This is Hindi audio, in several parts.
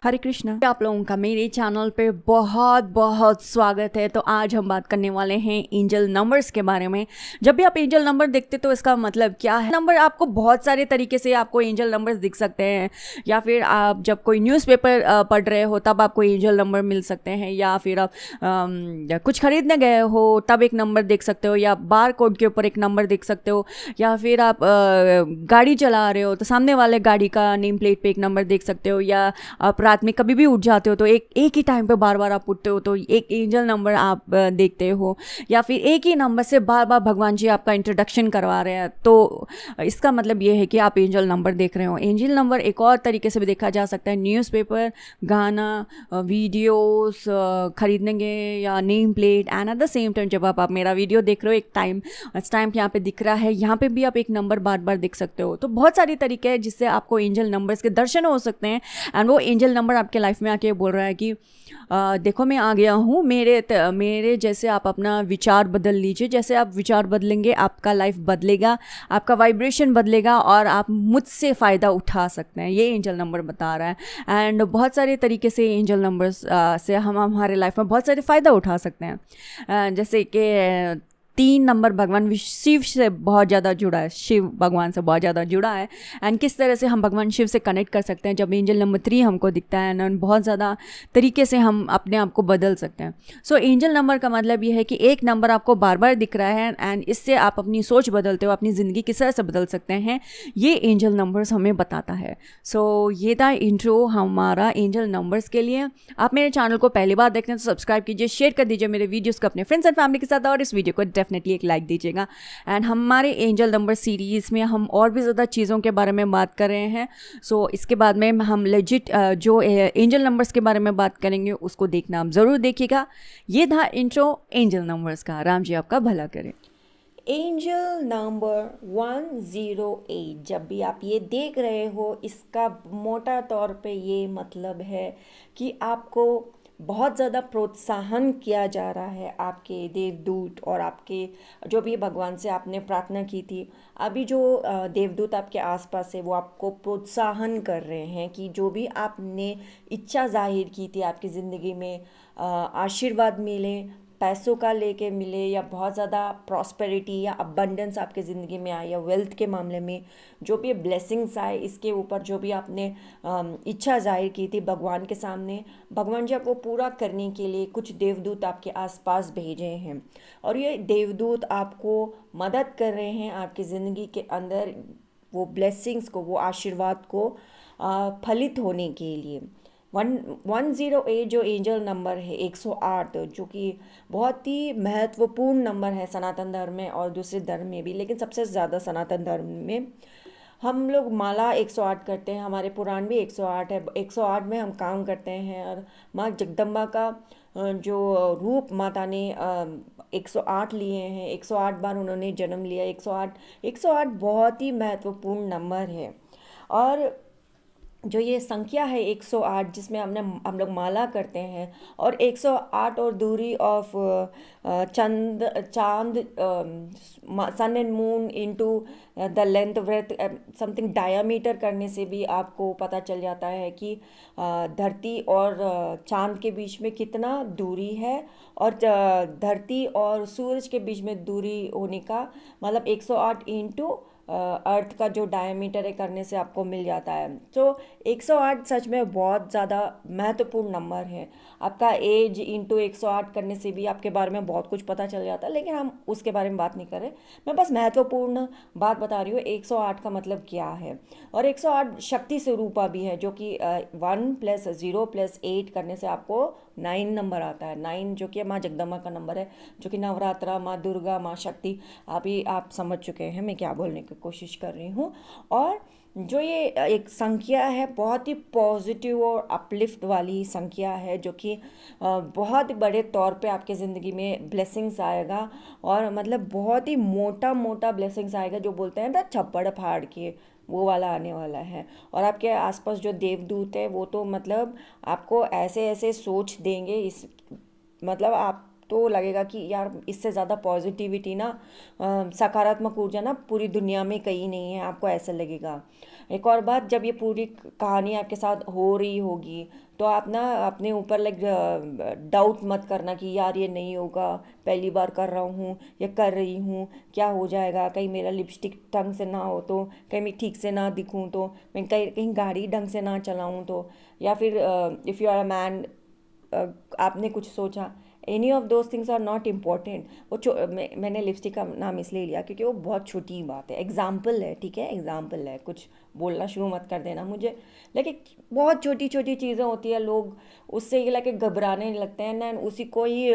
हरे कृष्णा। आप लोगों का मेरे चैनल पे बहुत बहुत स्वागत है। तो आज हम बात करने वाले हैं एंजल नंबर्स के बारे में। जब भी आप एंजल नंबर देखते तो इसका मतलब क्या है। नंबर आपको बहुत सारे तरीके से आपको एंजल नंबर्स दिख सकते हैं, या फिर आप जब कोई न्यूज़पेपर पढ़ रहे हो तब आपको एंजल नंबर मिल सकते हैं, या फिर आप कुछ खरीदने गए हो तब एक नंबर देख सकते हो, या बार कोड के ऊपर एक नंबर देख सकते हो, या फिर आप गाड़ी चला रहे हो तो सामने वाले गाड़ी का नेम प्लेट पे एक नंबर देख सकते हो, या आप रात में कभी भी उठ जाते हो तो एक ही टाइम पे बार बार आप उठते हो तो एक एंजल नंबर आप देखते हो, या फिर एक ही नंबर से बार बार भगवान जी आपका इंट्रोडक्शन करवा रहे हैं तो इसका मतलब ये है कि आप एंजल नंबर देख रहे हो। एंजल नंबर एक और तरीके से भी देखा जा सकता है, न्यूज़पेपर, गाना, वीडियोस खरीदने या name plate. And at the same time जब आप मेरा वीडियो देख रहे हो, एक टाइम स्टैम्प यहाँ पे दिख रहा है, यहाँ पे भी आप एक नंबर बार बार देख सकते हो। तो बहुत सारी तरीके हैं जिससे आपको एंजल नंबर्स के दर्शन हो सकते हैं। एंड वो एंजल नंबर आपके लाइफ में आके बोल रहा है कि देखो मैं आ गया हूँ, मेरे जैसे आप अपना विचार बदल लीजिए। जैसे आप विचार बदलेंगे आपका लाइफ बदलेगा, आपका वाइब्रेशन बदलेगा और आप मुझसे फ़ायदा उठा सकते हैं, ये एंजल नंबर बता रहा है। एंड बहुत सारे तरीके से एंजल नंबर्स से हम हमारे लाइफ में बहुत सारे फ़ायदा उठा सकते हैं। जैसे कि 3 नंबर भगवान शिव से बहुत ज़्यादा जुड़ा है, शिव भगवान से बहुत ज़्यादा जुड़ा है। एंड किस तरह से हम भगवान शिव से कनेक्ट कर सकते हैं जब एंजल नंबर 3 हमको दिखता है, एंड बहुत ज़्यादा तरीके से हम अपने आप को बदल सकते हैं। सो एंजल नंबर का मतलब ये है कि एक नंबर आपको बार बार दिख रहा है एंड इससे आप अपनी सोच बदलते हो, अपनी ज़िंदगी किस तरह से बदल सकते हैं, ये एंजल नंबर्स हमें बताता है। सो ये था इंट्रो हमारा एंजल नंबर्स के लिए। आप मेरे चैनल को पहली बार देखते हैं तो सब्सक्राइब कीजिए, शेयर कर दीजिए मेरे वीडियोज़ को अपने फ्रेंड्स एंड फैमिली के साथ, और इस वीडियो को डेफिनेटली एक लाइक दीजिएगा। एंड हमारे एंजल नंबर सीरीज़ में हम और भी ज़्यादा चीज़ों के बारे में बात कर रहे हैं। सो इसके बाद में हम लेजिट जो एंजल नंबर्स के बारे में बात करेंगे उसको देखना आप ज़रूर देखिएगा। ये था इंट्रो एंजल नंबर्स का। राम जी आपका भला करें। एंजल नंबर 108 जब भी आप ये देख रहे हो, इसका मोटा तौर पे ये मतलब है कि आपको बहुत ज़्यादा प्रोत्साहन किया जा रहा है। आपके देवदूत और आपके जो भी भगवान से आपने प्रार्थना की थी, अभी जो देवदूत आपके आसपास है वो आपको प्रोत्साहन कर रहे हैं कि जो भी आपने इच्छा जाहिर की थी आपकी ज़िंदगी में, आशीर्वाद मिले, पैसों का लेके मिले, या बहुत ज़्यादा प्रॉस्पेरिटी या अबंडेंस आपके ज़िंदगी में आए, या वेल्थ के मामले में जो भी ब्लेसिंग्स आए, इसके ऊपर जो भी आपने इच्छा जाहिर की थी भगवान के सामने, भगवान जी आपको पूरा करने के लिए कुछ देवदूत आपके आसपास भेजे हैं। और ये देवदूत आपको मदद कर रहे हैं आपकी ज़िंदगी के अंदर वो ब्लेसिंग्स को, वो आशीर्वाद को फलित होने के लिए। 108 जो एंजल नंबर है, 108, जो कि बहुत ही महत्वपूर्ण नंबर है सनातन धर्म में और दूसरे धर्म में भी, लेकिन सबसे ज़्यादा सनातन धर्म में हम लोग माला 108 करते हैं। हमारे पुराण भी 108 है, 108 में हम काम करते हैं। और माँ जगदम्बा का जो रूप माता ने 108 लिए हैं, 108 बार उन्होंने जन्म लिया। 108 बहुत ही महत्वपूर्ण नंबर है। और जो ये संख्या है 108, जिसमें हम लोग माला करते हैं, और 108 और दूरी ऑफ चांद, sun and moon into the length breadth something diameter करने से भी आपको पता चल जाता है कि धरती और चांद के बीच में कितना दूरी है, और धरती और सूरज के बीच में दूरी होने का मतलब 108 इंटू अर्थ का जो डायमीटर है करने से आपको मिल जाता है। तो 108 सच में बहुत ज़्यादा महत्वपूर्ण नंबर है। आपका एज इंटू 108 करने से भी आपके बारे में बहुत कुछ पता चल जाता है, लेकिन हम उसके बारे में बात नहीं कर रहे। मैं बस महत्वपूर्ण बात बता रही हूँ 108 का मतलब क्या है। और 108 शक्ति स्वरूपा भी है, जो कि 1 + 0 + 8 करने से आपको 9 नंबर आता है। 9 जो कि माँ जगदम्बा का नंबर है, जो कि नवरात्रा, माँ दुर्गा, माँ शक्ति, अभी आप समझ चुके हैं मैं क्या बोलने की कोशिश कर रही हूँ। और जो ये एक संख्या है, बहुत ही पॉजिटिव और अपलिफ्ट वाली संख्या है, जो कि बहुत बड़े तौर पे आपके ज़िंदगी में ब्लेसिंग्स आएगा। और मतलब बहुत ही मोटा मोटा ब्लेसिंग्स आएगा, जो बोलते हैं ना छप्पड़ फाड़ के, वो वाला आने वाला है। और आपके आसपास जो देवदूत है वो तो मतलब आपको ऐसे ऐसे सोच देंगे, इस मतलब आप तो लगेगा कि यार इससे ज़्यादा पॉजिटिविटी ना, सकारात्मक ऊर्जा ना पूरी दुनिया में कहीं नहीं है, आपको ऐसा लगेगा। एक और बात, जब ये पूरी कहानी आपके साथ हो रही होगी तो आप ना अपने ऊपर लाइक डाउट मत करना कि यार ये नहीं होगा, पहली बार कर रहा हूँ या कर रही हूँ, क्या हो जाएगा, कहीं मेरा लिपस्टिक ढंग से ना हो तो, कहीं मैं ठीक से ना दिखूँ तो, मैं कहीं कहीं गाड़ी ढंग से ना चलाऊँ तो, या फिर if you are a man, आपने कुछ सोचा, any of those things are not important. मैंने लिपस्टिक का नाम इसलिए लिया क्योंकि वो बहुत छोटी बात है, एग्जाम्पल है, ठीक है, एग्जाम्पल है, कुछ बोलना शुरू मत कर देना मुझे। लेकिन बहुत छोटी छोटी चीज़ें होती है, लोग उससे ये लेके घबराने लगते हैं ना, उसी को ही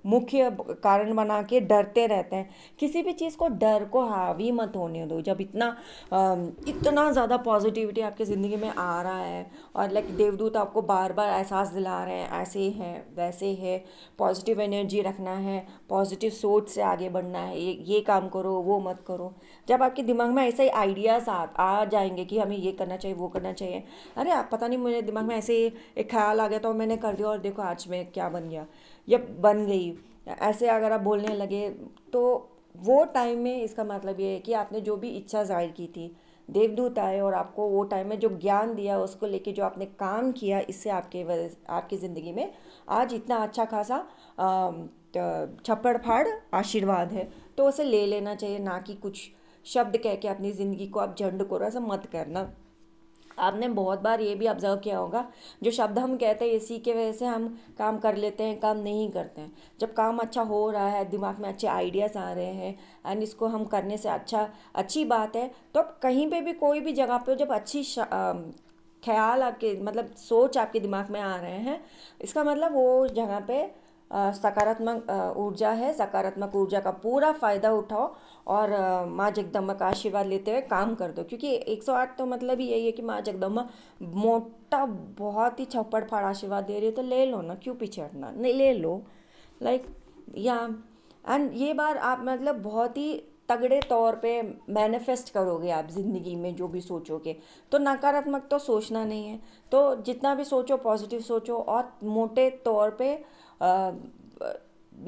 मुख्य कारण बना के डरते रहते हैं। किसी भी चीज़ को, डर को हावी मत होने दो। जब इतना ज़्यादा पॉजिटिविटी आपकी ज़िंदगी में आ रहा है और लाइक देवदूत आपको बार बार एहसास दिला रहे हैं, ऐसे है वैसे है, पॉजिटिव एनर्जी रखना है, पॉजिटिव सोच से आगे बढ़ना है, ये काम करो, वो मत करो। जब आपके दिमाग में ऐसे ही आइडियाज़ आ जाएंगे कि हमें ये करना चाहिए, वो करना चाहिए, अरे आप पता नहीं, मेरे दिमाग में ऐसे ही एक ख्याल आ गया तो मैंने कर दिया और देखो आज मैं क्या बन गया या बन गई, ऐसे अगर आप बोलने लगे तो वो टाइम में इसका मतलब ये है कि आपने जो भी इच्छा जाहिर की थी, देवदूत आए और आपको वो टाइम में जो ज्ञान दिया, उसको लेके जो आपने काम किया, इससे आपके वजह आपकी ज़िंदगी में आज इतना अच्छा खासा छप्पड़ फाड़ आशीर्वाद है। तो उसे ले लेना चाहिए, ना कि कुछ शब्द कह के अपनी ज़िंदगी को आप झंड करो, ऐसा मत करना। आपने बहुत बार ये भी ऑब्जर्व किया होगा, जो शब्द हम कहते हैं इसी के वजह से हम काम कर लेते हैं, काम नहीं करते हैं। जब काम अच्छा हो रहा है, दिमाग में अच्छे आइडियाज़ आ रहे हैं एंड इसको हम करने से अच्छी बात है, तो अब कहीं पे भी कोई भी जगह पे जब ख्याल आपके मतलब सोच आपके दिमाग में आ रहे हैं, इसका मतलब वो जगह पे सकारात्मक ऊर्जा है। सकारात्मक ऊर्जा का पूरा फ़ायदा उठाओ और माँ जगदम्बा का आशीर्वाद लेते हुए काम कर दो, क्योंकि 108 तो मतलब ही यही है कि माँ जगदम्बा मोटा बहुत ही छप्पड़ फाड़ आशीर्वाद दे रही है, तो ले लो ना, क्यों पीछे हटना, नहीं ले लो। लाइक या एंड ये बार आप मतलब बहुत ही तगड़े तौर पे मैनिफेस्ट करोगे आप ज़िंदगी में, जो भी सोचोगे। तो नकारात्मक तो सोचना नहीं है, तो जितना भी सोचो पॉजिटिव सोचो। और मोटे तौर पे अ,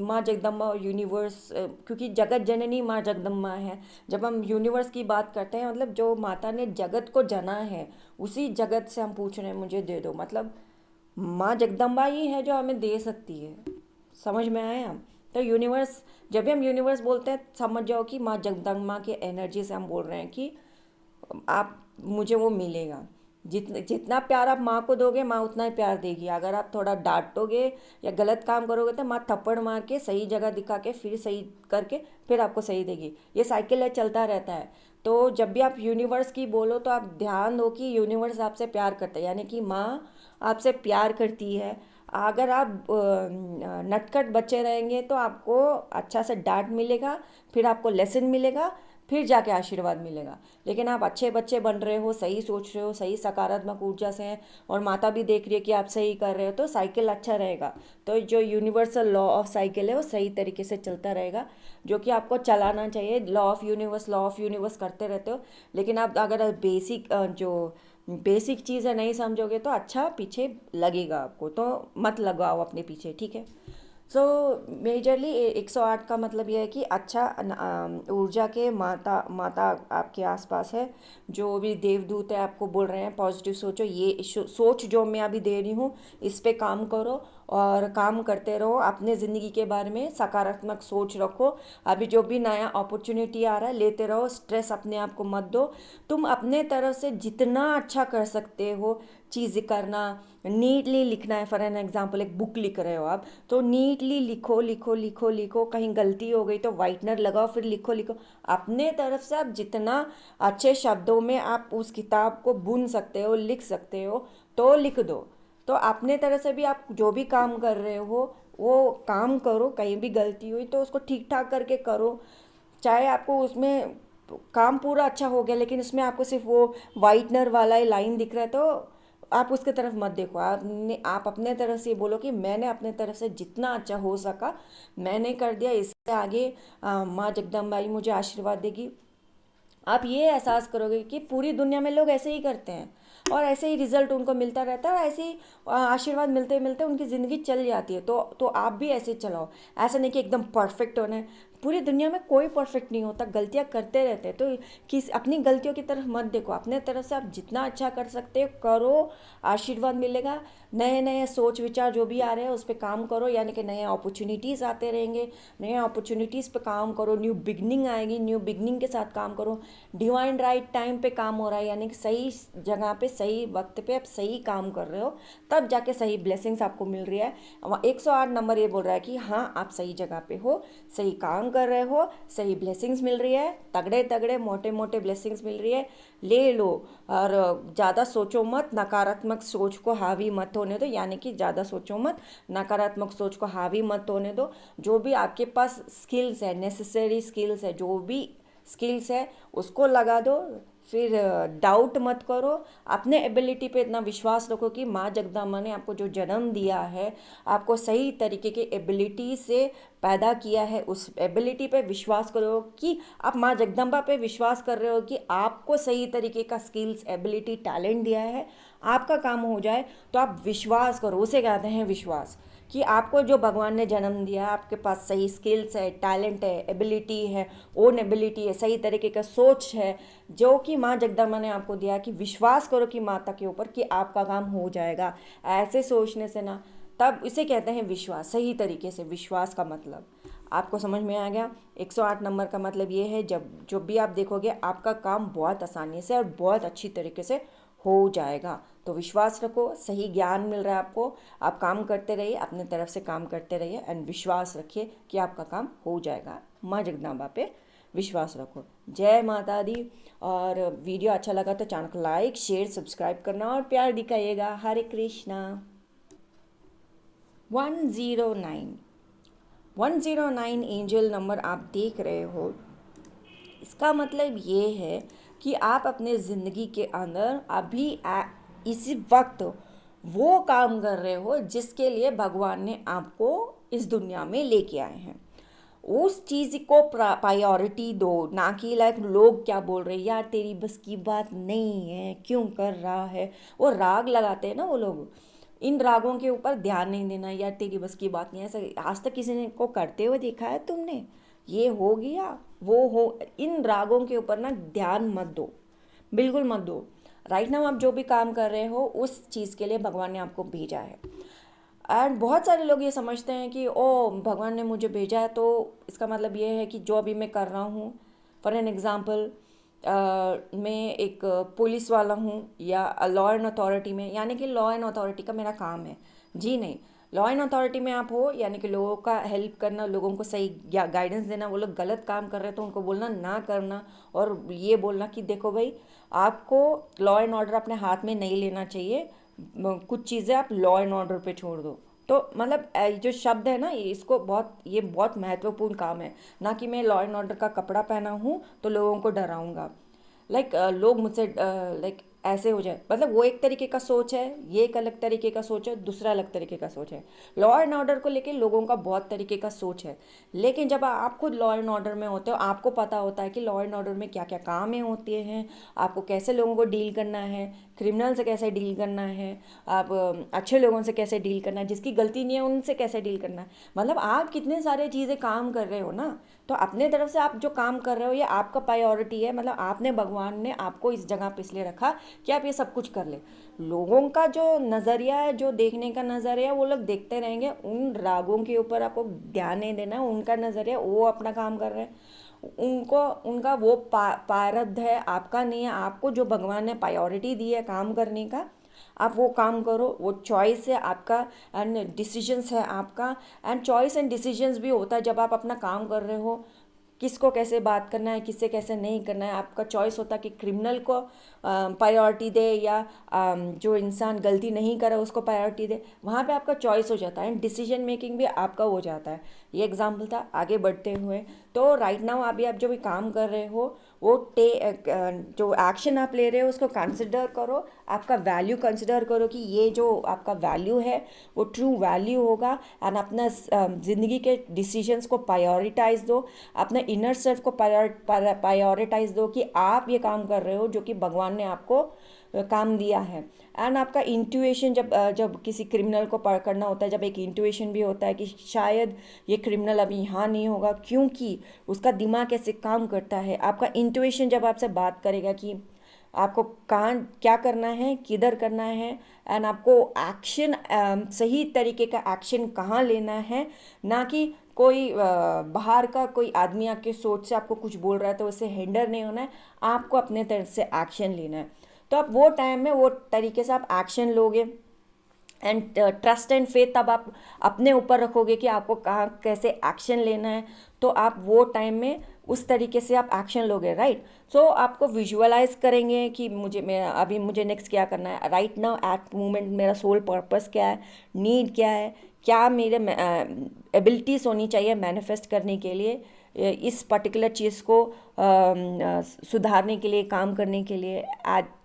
माँ जगदम्बा और यूनिवर्स, क्योंकि जगत जननी माँ जगदम्बा है। जब हम यूनिवर्स की बात करते हैं, मतलब जो माता ने जगत को जना है, उसी जगत से हम पूछ रहे हैं मुझे दे दो। मतलब माँ जगदम्बा ही है जो हमें दे सकती है। समझ में आया? तो यूनिवर्स, जब भी हम यूनिवर्स बोलते हैं, समझ जाओ कि माँ जगदम्बा के एनर्जी से हम बोल रहे हैं कि आप मुझे वो मिलेगा। जितना प्यार आप माँ को दोगे, माँ उतना ही प्यार देगी। अगर आप थोड़ा डांटोगे या गलत काम करोगे तो माँ थप्पड़ मार के सही जगह दिखा के फिर सही करके फिर आपको सही देगी। ये साइकिल है, चलता रहता है। तो जब भी आप यूनिवर्स की बोलो तो आप ध्यान दो कि यूनिवर्स आपसे प्यार करता है, यानी कि माँ आपसे प्यार करती है। अगर आप नटखट बच्चे रहेंगे तो आपको अच्छा से डांट मिलेगा, फिर आपको लेसन मिलेगा, फिर जाके आशीर्वाद मिलेगा। लेकिन आप अच्छे बच्चे बन रहे हो, सही सोच रहे हो, सही सकारात्मक ऊर्जा से हैं और माता भी देख रही है कि आप सही कर रहे हो, तो साइकिल अच्छा रहेगा। तो जो यूनिवर्सल लॉ ऑफ साइकिल है वो सही तरीके से चलता रहेगा, जो कि आपको चलाना चाहिए। लॉ ऑफ यूनिवर्स करते रहते हो, लेकिन आप अगर जो बेसिक चीज़ नहीं समझोगे तो अच्छा पीछे लगेगा आपको, तो मत लगाओ अपने पीछे, ठीक है। सो मेजरली 108 का मतलब यह है कि अच्छा ऊर्जा के माता माता आपके आसपास है। जो भी देवदूत है आपको बोल रहे हैं पॉजिटिव सोचो, ये सोच जो मैं अभी दे रही हूँ इस पे काम करो और काम करते रहो। अपने ज़िंदगी के बारे में सकारात्मक सोच रखो। अभी जो भी नया अपॉर्चुनिटी आ रहा है लेते रहो, स्ट्रेस अपने आप को मत दो। तुम अपने तरफ से जितना अच्छा कर सकते हो चीज़ करना, नीटली लिखना है। फॉर एन एग्जाम्पल, एक बुक लिख रहे हो आप, तो नीटली लिखो लिखो लिखो लिखो। कहीं गलती हो गई तो वाइटनर लगाओ, फिर लिखो लिखो। अपने तरफ से आप जितना अच्छे शब्दों में आप उस किताब को बुन सकते हो, लिख सकते हो, तो लिख दो। तो अपने तरफ से भी आप जो भी काम कर रहे हो वो काम करो। कहीं भी गलती हुई तो उसको ठीक ठाक करके करो। चाहे आपको उसमें काम पूरा अच्छा हो गया लेकिन उसमें आपको सिर्फ वो वाइटनर वाला ही लाइन दिख रहा है, तो आप उसके तरफ मत देखो। आप अपने तरफ से बोलो कि मैंने अपने तरफ से जितना अच्छा हो सका मैंने कर दिया, इससे आगे माँ जगदम्बाई मुझे आशीर्वाद देगी। आप ये एहसास करोगे कि पूरी दुनिया में लोग ऐसे ही करते हैं और ऐसे ही रिजल्ट उनको मिलता रहता है और ऐसे ही आशीर्वाद मिलते मिलते उनकी ज़िंदगी चल जाती है। तो आप भी ऐसे ही चलाओ। ऐसा नहीं कि एकदम परफेक्ट होना है। पूरी दुनिया में कोई परफेक्ट नहीं होता, गलतियां करते रहते हैं। तो अपनी गलतियों की तरफ मत देखो, अपने तरफ से आप जितना अच्छा कर सकते हो करो, आशीर्वाद मिलेगा। नए नए सोच विचार जो भी आ रहे हैं उस पर काम करो, यानी कि नए अपॉर्चुनिटीज़ आते रहेंगे, नए अपॉर्चुनिटीज़ पे काम करो, न्यू बिगनिंग आएगी, न्यू बिगनिंग के साथ काम करो। डिवाइन राइट टाइम पे काम हो रहा है, यानी कि सही जगह पे सही वक्त पे आप सही काम कर रहे हो, तब जाके सही ब्लेसिंग्स आपको मिल रही है। 108 नंबर ये बोल रहा है कि हाँ आप सही जगह पे हो, सही काम कर रहे हो, सही ब्लेसिंग्स मिल रही है, तगड़े तगड़े मोटे मोटे ब्लेसिंग्स मिल रही है, ले लो। और ज़्यादा सोचो मत, नकारात्मक सोच को हावी मत होने दो, यानी कि ज़्यादा सोचो मत, नकारात्मक सोच को हावी मत होने दो। जो भी आपके पास स्किल्स है, नेसेसरी स्किल्स है, जो भी स्किल्स है उसको लगा दो। फिर डाउट मत करो, अपने एबिलिटी पे इतना विश्वास रखो कि माँ जगदम्बा ने आपको जो जन्म दिया है, आपको सही तरीके के एबिलिटी से पैदा किया है, उस एबिलिटी पे विश्वास करो कि आप माँ जगदम्बा पे विश्वास कर रहे हो कि आपको सही तरीके का स्किल्स, एबिलिटी, टैलेंट दिया है, आपका काम हो जाए। तो आप विश्वास करो, उसे कहते हैं विश्वास, कि आपको जो भगवान ने जन्म दिया, आपके पास सही स्किल्स है, टैलेंट है, एबिलिटी है, ओन एबिलिटी है, सही तरीके का सोच है, जो कि माँ जगदम्बा ने आपको दिया। कि विश्वास करो कि माता के ऊपर कि आपका काम हो जाएगा। ऐसे सोचने से ना, तब इसे कहते हैं विश्वास। सही तरीके से विश्वास का मतलब आपको समझ में आ गया। 108 नंबर का मतलब ये है, जब भी आप देखोगे आपका काम बहुत आसानी से और बहुत अच्छी तरीके से हो जाएगा। तो विश्वास रखो, सही ज्ञान मिल रहा है आपको, आप काम करते रहिए, अपने तरफ से काम करते रहिए एंड विश्वास रखिए कि आपका काम हो जाएगा। माँ जगदम्बा पे विश्वास रखो। जय माता दी। और वीडियो अच्छा लगा तो चैनल को लाइक शेयर सब्सक्राइब करना और प्यार दिखाइएगा। हरे कृष्णा। 109 एंजल नंबर आप देख रहे हो, इसका मतलब ये है कि आप अपने ज़िंदगी के अंदर अभी इसी वक्त वो काम कर रहे हो जिसके लिए भगवान ने आपको इस दुनिया में लेके आए हैं। उस चीज़ को प्रायोरिटी दो, ना कि लाइक लोग क्या बोल रहे हैं, यार तेरी बस की बात नहीं है, क्यों कर रहा है। वो राग लगाते हैं ना वो लोग, इन रागों के ऊपर ध्यान नहीं देना। यार तेरी बस की बात नहीं है, ऐसा आज तक किसी ने को करते हुए देखा है तुमने? ये हो गया वो हो, इन रागों के ऊपर ना ध्यान मत दो, बिल्कुल मत दो। राइट नाउ आप जो भी काम कर रहे हो उस चीज़ के लिए भगवान ने आपको भेजा है। एंड बहुत सारे लोग ये समझते हैं कि ओ भगवान ने मुझे भेजा है तो इसका मतलब ये है कि जो अभी मैं कर रहा हूँ, फॉर एन एग्ज़ाम्पल मैं एक पुलिस वाला हूँ या लॉ एंड अथॉरिटी में, यानी कि लॉ एंड अथॉरिटी का मेरा काम है। जी नहीं, लॉ एंड अथॉरिटी में आप हो यानी कि लोगों का हेल्प करना, लोगों को सही गाइडेंस देना। वो लोग गलत काम कर रहे हैं तो उनको बोलना ना करना, और ये बोलना कि देखो भाई आपको लॉ एंड ऑर्डर अपने हाथ में नहीं लेना चाहिए, कुछ चीज़ें आप लॉ एंड ऑर्डर पे छोड़ दो। तो मतलब जो शब्द है ना, ये बहुत महत्वपूर्ण काम है। ना कि मैं लॉ एंड ऑर्डर का कपड़ा पहना हूँ तो लोगों को डराऊंगा। लोग मुझसे ऐसे हो जाए, मतलब वो एक तरीके का सोच है, ये एक अलग तरीके का सोच है, दूसरा अलग तरीके का सोच है। लॉ एंड ऑर्डर को लेके लोगों का बहुत तरीके का सोच है। लेकिन जब आप खुद लॉ एंड ऑर्डर में होते हो, आपको पता होता है कि लॉ एंड ऑर्डर में क्या क्या कामें होती हैं, आपको कैसे लोगों को डील करना है, क्रिमिनल से कैसे डील करना है, आप अच्छे लोगों से कैसे डील करना है, जिसकी गलती नहीं है उनसे कैसे डील करना है। मतलब आप कितने सारे चीज़ें काम कर रहे हो ना, तो अपने तरफ से आप जो काम कर रहे हो ये आपका प्रायोरिटी है। मतलब आपने, भगवान ने आपको इस जगह पे इसलिए रखा कि आप ये सब कुछ कर ले। लोगों का जो नज़रिया है, जो देखने का नज़रिया है, वो लोग देखते रहेंगे, उन रागों के ऊपर आपको ध्यान नहीं देना। उनका नज़रिया, वो अपना काम कर रहे हैं, उनको उनका वो प्रारब्ध है, आपका नहीं है। आपको जो भगवान ने प्रायोरिटी दी है काम करने का, आप वो काम करो, वो चॉइस है आपका एंड डिसीजंस है आपका। एंड चॉइस एंड डिसीजंस भी होता है जब आप अपना काम कर रहे हो, किसको कैसे बात करना है, किससे कैसे नहीं करना है, आपका चॉइस होता है कि क्रिमिनल को प्रायोरिटी दे या जो इंसान गलती नहीं करे उसको प्रायोरिटी दे। वहाँ पे आपका चॉइस हो जाता है एंड डिसीजन मेकिंग भी आपका हो जाता है। ये एग्जाम्पल था आगे बढ़ते हुए। तो राइट नाउ अभी आप जो भी काम कर रहे हो वो जो एक्शन आप ले रहे हो उसको कंसिडर करो, आपका वैल्यू कंसिडर करो कि ये जो आपका वैल्यू है वो ट्रू वैल्यू होगा, एंड अपना ज़िंदगी के डिसीजंस को प्रायोरिटाइज दो, अपने इनर सेल्फ को प्रायोरिटाइज दो कि आप ये काम कर रहे हो जो कि भगवान ने आपको काम दिया है। एंड आपका इंट्यूएशन, जब किसी क्रिमिनल को पकड़ना होता है, जब एक इंट्यूएशन भी होता है कि शायद ये क्रिमिनल अभी यहाँ नहीं होगा, क्योंकि उसका दिमाग कैसे काम करता है। आपका इंट्यूएशन जब आपसे बात करेगा कि आपको कहाँ क्या करना है, किधर करना है, एंड आपको एक्शन, सही तरीके का एक्शन कहाँ लेना है, ना कि कोई बाहर का कोई आदमी आके सोच से आपको कुछ बोल रहा है तो उससे हिंडर नहीं होना है, आपको अपने तरफ से एक्शन लेना है। तो आप वो टाइम में वो तरीके से आप एक्शन लोगे, एंड ट्रस्ट एंड फेथ तब आप अपने ऊपर रखोगे कि आपको कहाँ कैसे एक्शन लेना है, तो आप वो टाइम में उस तरीके से आप एक्शन लोगे, राइट। सो आपको विजुअलाइज करेंगे कि मुझे नेक्स्ट क्या करना है, राइट नाउ एट मोमेंट मेरा सोल पर्पस क्या है, नीड क्या है, क्या मेरे एबिलिटीज़ होनी चाहिए मैनिफेस्ट करने के लिए, इस पर्टिकुलर चीज़ को सुधारने के लिए, काम करने के लिए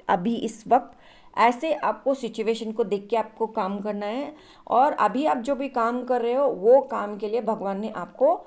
अभी इस वक्त। ऐसे आपको सिचुएशन को देख के आपको काम करना है, और अभी आप जो भी काम कर रहे हो वो काम के लिए भगवान ने आपको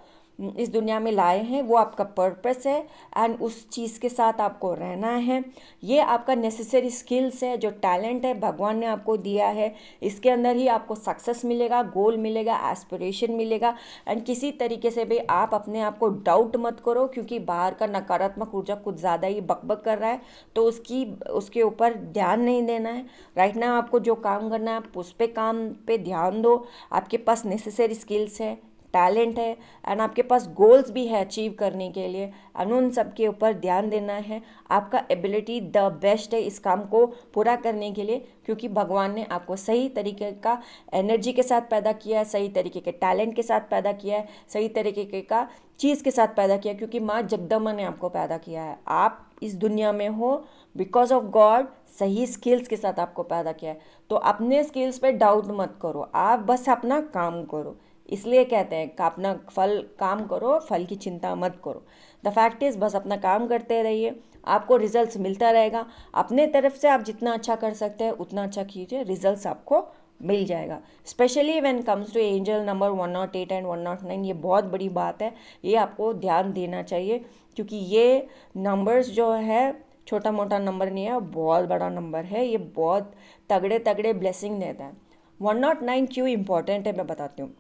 इस दुनिया में लाए हैं, वो आपका पर्पस है, एंड उस चीज़ के साथ आपको रहना है। ये आपका नेसेसरी स्किल्स है, जो टैलेंट है भगवान ने आपको दिया है, इसके अंदर ही आपको सक्सेस मिलेगा, गोल मिलेगा, एस्पिरेशन मिलेगा। एंड किसी तरीके से भी आप अपने आप को डाउट मत करो, क्योंकि बाहर का नकारात्मक ऊर्जा कुछ ज़्यादा ही बकबक कर रहा है, तो उसके ऊपर ध्यान नहीं देना है। राइट नाउ आपको जो काम करना है आप उस पे काम पे ध्यान दो। आपके पास नेसेसरी स्किल्स है, टैलेंट है, एंड आपके पास गोल्स भी है अचीव करने के लिए, एंड उन सब के ऊपर ध्यान देना है। आपका एबिलिटी द बेस्ट है इस काम को पूरा करने के लिए, क्योंकि भगवान ने आपको सही तरीके का एनर्जी के साथ पैदा किया है, सही तरीके के टैलेंट के साथ पैदा किया है, सही तरीके का चीज़ के साथ पैदा किया है, क्योंकि माँ जगदम्बा ने आपको पैदा किया है। आप इस दुनिया में हो बिकॉज ऑफ गॉड, सही स्किल्स के साथ आपको पैदा किया है। तो अपने स्किल्स पे डाउट मत करो, आप बस अपना काम करो। इसलिए कहते हैं कि अपना काम करो, फल की चिंता मत करो। द फैक्ट इज़ बस अपना काम करते रहिए, आपको रिजल्ट्स मिलता रहेगा। अपने तरफ से आप जितना अच्छा कर सकते हैं उतना अच्छा कीजिए, रिजल्ट्स आपको मिल जाएगा। Specially when comes to angel number 108 and 109, ये बहुत बड़ी बात है, ये आपको ध्यान देना चाहिए, क्योंकि ये नंबर्स जो है छोटा मोटा नंबर नहीं है, बहुत बड़ा नंबर है। ये बहुत तगड़े तगड़े ब्लेसिंग देता है। 109 क्यों इम्पॉर्टेंट है मैं बताती हूँ।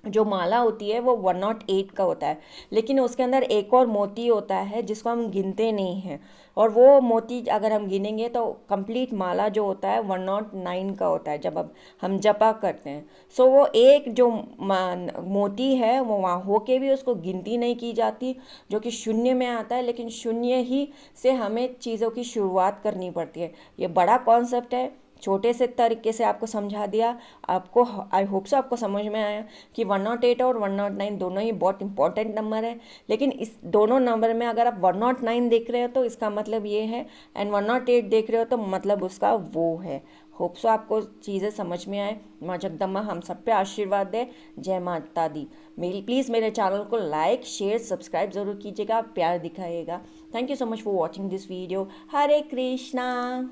जो माला होती है वो 108 का होता है, लेकिन उसके अंदर एक और मोती होता है जिसको हम गिनते नहीं हैं, और वो मोती अगर हम गिनेंगे तो कंप्लीट माला जो होता है 109 का होता है जब अब हम जपा करते हैं। सो वो एक जो मोती है वो वहाँ होके भी उसको गिनती नहीं की जाती, जो कि शून्य में आता है, लेकिन शून्य ही से हमें चीज़ों की शुरुआत करनी पड़ती है। ये बड़ा कॉन्सेप्ट है, छोटे से तरीके से आपको समझा दिया। आपको आई होप सो आपको समझ में आया कि 108 और 109 दोनों ही बहुत इंपॉर्टेंट नंबर है, लेकिन इस दोनों नंबर में अगर आप 109 देख रहे हो तो इसका मतलब ये है, एंड 108 देख रहे हो तो मतलब उसका वो है। होप सो आपको चीज़ें समझ में आए। माँ जगदम्बा हम सब पे आशीर्वाद दे। जय माता दी। प्लीज़ मेरे चैनल को लाइक शेयर सब्सक्राइब ज़रूर कीजिएगा, प्यार दिखाइएगा। Thank you so much for watching this video. हरे कृष्णा।